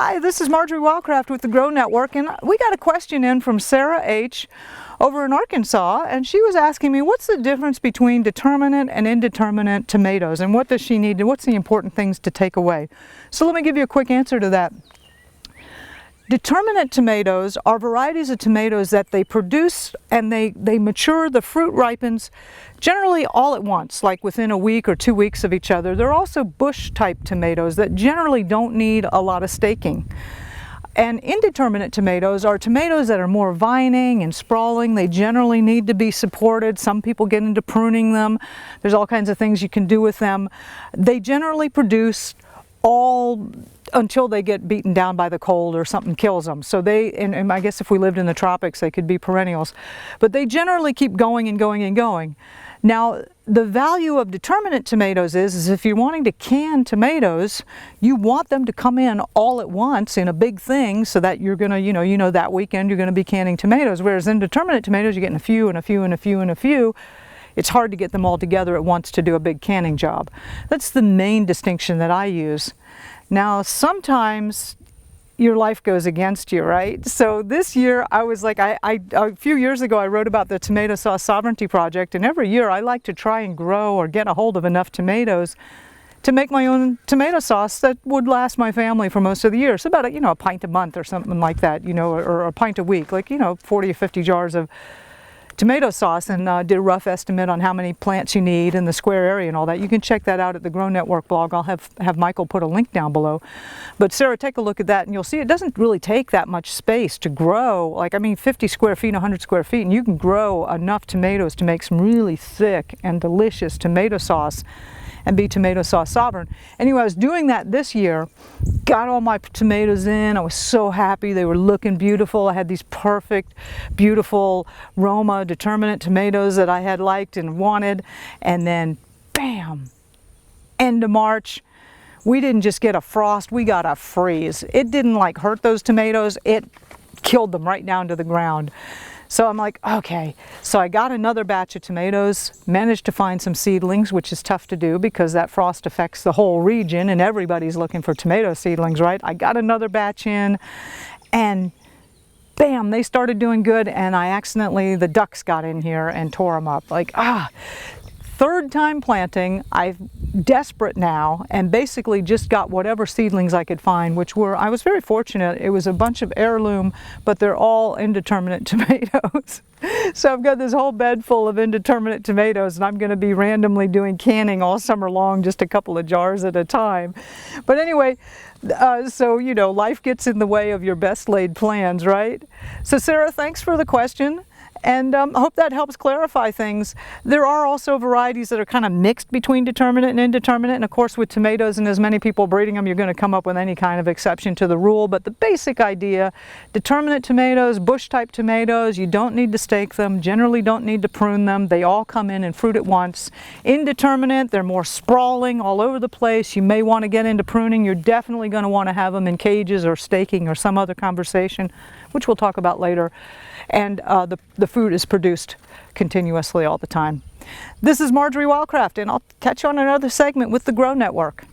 Hi, this is Marjorie Wildcraft with the Grow Network, and we got a question in from Sarah H. over in Arkansas, and she was asking me, what's the difference between determinate and indeterminate tomatoes, and what does she need, and what's the important things to take away? So let me give you a quick answer to that. Determinate tomatoes are varieties of tomatoes that they produce and they mature, the fruit ripens generally all at once, like within a week or 2 weeks of each other. They're also bush type tomatoes that generally don't need a lot of staking. And indeterminate tomatoes are tomatoes that are more vining and sprawling. They generally need to be supported. Some people get into pruning them. There's all kinds of things you can do with them. They generally produce all until they get beaten down by the cold or something kills them. So they, and I guess if we lived in the tropics, they could be perennials. But they generally keep going and going and going. Now, the value of determinate tomatoes is if you're wanting to can tomatoes, you want them to come in all at once in a big thing so that you're going to, you know, that weekend you're going to be canning tomatoes. Whereas indeterminate tomatoes, you're getting a few and a few and a few and a few. It's hard to get them all together at once to do a big canning job. That's the main distinction that I use. Now, sometimes your life goes against you, right? So this year I was like, a few years ago I wrote about the Tomato Sauce Sovereignty Project, and every year I like to try and grow or get a hold of enough tomatoes to make my own tomato sauce that would last my family for most of the year. So about a pint a month or something like that, or a pint a week, like 40 or 50 jars of tomato sauce, and did a rough estimate on how many plants you need and the square area and all that. You can check that out at the Grow Network blog. I'll have Michael put a link down below. But Sarah, take a look at that and you'll see it doesn't really take that much space to grow. Like, 50 square feet, 100 square feet, and you can grow enough tomatoes to make some really thick and delicious tomato sauce and be tomato sauce sovereign. Anyway, I was doing that this year, got all my tomatoes in. I was so happy. They were looking beautiful. I had these perfect, beautiful Roma determinate tomatoes that I had liked and wanted. And then, bam, end of March, we didn't just get a frost, we got a freeze. It didn't hurt those tomatoes. It killed them right down to the ground. So I'm like, okay. So I got another batch of tomatoes, managed to find some seedlings, which is tough to do because that frost affects the whole region and everybody's looking for tomato seedlings, right? I got another batch in and bam, they started doing good, and the ducks got in here and tore them up. Third time planting, I'm desperate now and basically just got whatever seedlings I could find, I was very fortunate. It was a bunch of heirloom, but they're all indeterminate tomatoes. So I've got this whole bed full of indeterminate tomatoes, and I'm going to be randomly doing canning all summer long, just a couple of jars at a time. But anyway, so life gets in the way of your best laid plans, right? So Sarah, thanks for the question. And I hope that helps clarify things. There are also varieties that are kind of mixed between determinate and indeterminate. And of course, with tomatoes and as many people breeding them, you're going to come up with any kind of exception to the rule. But the basic idea, determinate tomatoes, bush type tomatoes, you don't need to stake them, generally don't need to prune them. They all come in and fruit at once. Indeterminate, they're more sprawling all over the place. You may want to get into pruning. You're definitely going to want to have them in cages or staking or some other conversation, which we'll talk about later. And the food is produced continuously all the time. This is Marjorie Wildcraft, and I'll catch you on another segment with the Grow Network.